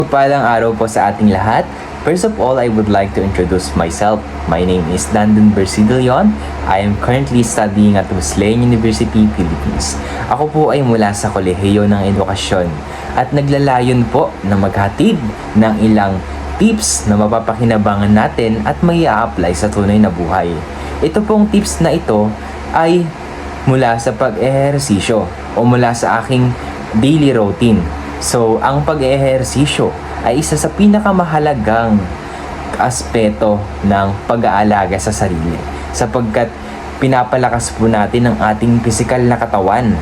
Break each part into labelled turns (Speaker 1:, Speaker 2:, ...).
Speaker 1: Palang araw po sa ating lahat. First of all, I would like to introduce myself. My name is Landon Bersidilion. I am currently studying at Wesleyan University, Philippines. Ako po ay mula sa Kolehiyo ng Edukasyon at naglalayon po na maghatid ng ilang tips na mapapakinabangan natin at may a-apply sa tunay na buhay. Ito pong tips na ito ay mula sa pag-ehersisyo o mula sa aking daily routine. So, ang pag-ehersisyo ay isa sa pinakamahalagang aspeto ng pag-aalaga sa sarili sapagkat pinapalakas po natin ang ating pisikal na katawan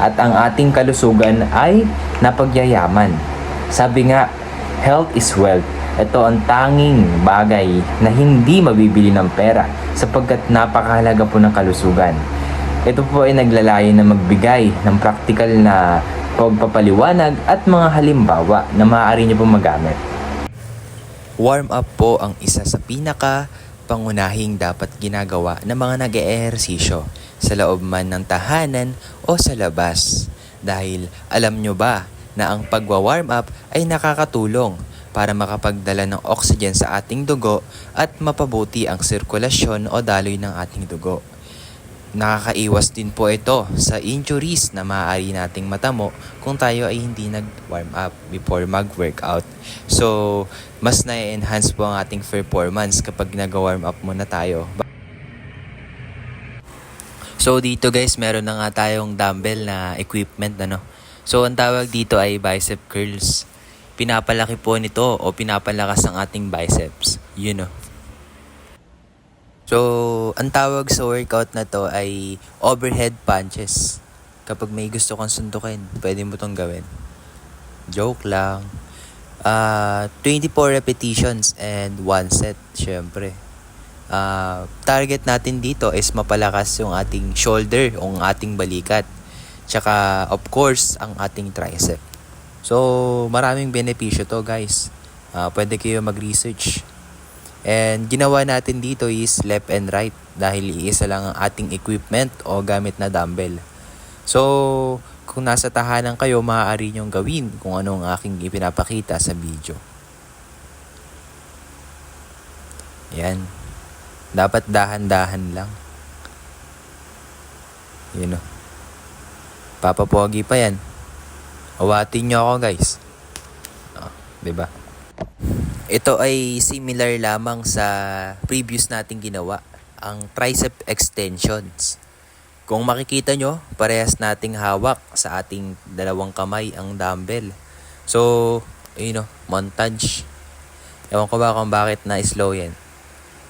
Speaker 1: at ang ating kalusugan ay napagyayaman. Sabi nga, health is wealth. Ito ang tanging bagay na hindi mabibili ng pera sapagkat napakahalaga po ng kalusugan. Ito po ay naglalayo na magbigay ng practical na pagpapaliwanag at mga halimbawa na maaari niyo pong magamit.
Speaker 2: Warm up po ang isa sa pangunahing dapat ginagawa ng mga nag-eehersisyo sa loob man ng tahanan o sa labas. Dahil alam nyo ba na ang pagwa-warm up ay nakakatulong para makapagdala ng oxygen sa ating dugo at mapabuti ang sirkulasyon o daloy ng ating dugo. Nakakaiwas din po ito sa injuries na maaari nating matamo kung tayo ay hindi nag-warm up before mag-workout. So, mas na-enhance po ang ating performance kapag nag-warm up muna tayo. So, dito guys, meron na nga tayong dumbbell na equipment. So, ang tawag dito ay bicep curls. Pinapalaki po nito o pinapalakas ang ating biceps. So, ang tawag sa workout na to ay overhead punches. Kapag may gusto kang suntukin, pwede mo tong gawin. Joke lang. 24 repetitions and 1 set, syempre. Target natin dito is mapalakas yung ating shoulder, yung ating balikat. Tsaka, of course, ang ating tricep. So, maraming benepisyo to, guys. Pwede kayo mag-research. And ginawa natin dito is left and right dahil iisa lang ang ating equipment o gamit na dumbbell. So, kung nasa tahanan kayo, maaari nyong gawin kung ano ang aking ipinapakita sa video. Yan. Dapat dahan-dahan lang. Papapogi pa yan. Awatin nyo ako, guys. Diba? Ito ay similar lamang sa previous nating ginawa, ang tricep extensions. Kung makikita nyo, parehas nating hawak sa ating dalawang kamay ang dumbbell. So, montage. Ewan ko ba kung bakit na-slow yan.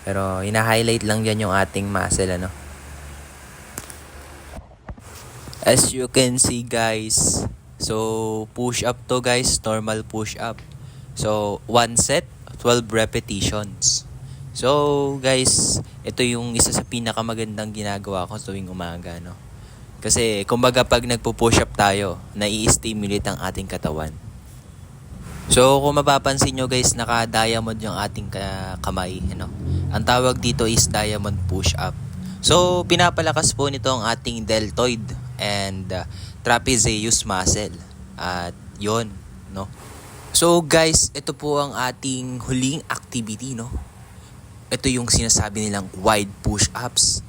Speaker 2: Pero, hina-highlight lang dyan yung ating muscle, As you can see, guys. So, push up to, guys. Normal push up. So, 1 set, 12 repetitions. So, guys, ito yung isa sa pinakamagandang ginagawa ko tuwing umaga, Kasi, kumbaga pag nagpo-push up tayo, nai-stimulate ang ating katawan. So, kung mapapansin nyo, guys, naka-diamond yung ating kamay, Ang tawag dito is diamond push up. So, pinapalakas po nito ang ating deltoid and trapezius muscle. At yon, So guys, ito po ang ating huling activity, Ito yung sinasabi nilang wide push-ups.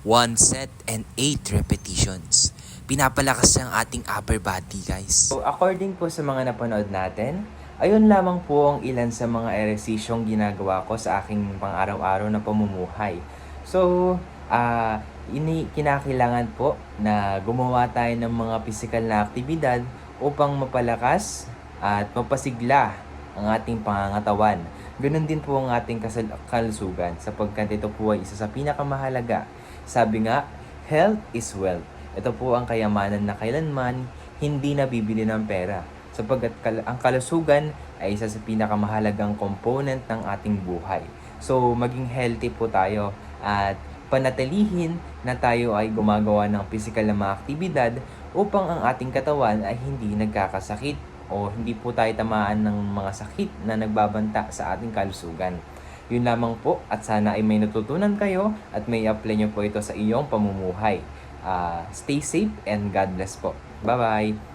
Speaker 2: 1 set and 8 repetitions. Pinapalakas ang ating upper body, guys.
Speaker 1: So, according po sa mga napanood natin, ayun lamang po ang ilan sa mga ehersisyong ginagawa ko sa aking pang-araw-araw na pamumuhay. So, kinakailangan po na gumawa tayo ng mga physical na aktibidad upang mapalakas at mapasigla ang ating pangangatawan. Ganun din po ang ating kalusugan sapagkat ito po ay isa sa pinakamahalaga. Sabi nga, health is wealth. Ito po ang kayamanan na kailanman hindi nabibili ng pera sapagkat ang kalusugan ay isa sa pinakamahalagang component ng ating buhay. So, maging healthy po tayo at panatilihin na tayo ay gumagawa ng physical na mga aktibidad upang ang ating katawan ay hindi nagkakasakit o hindi po tayo tamaan ng mga sakit na nagbabanta sa ating kalusugan. Yun lamang po at sana ay may natutunan kayo at may apply nyo po ito sa iyong pamumuhay. Stay safe and God bless po. Bye-bye!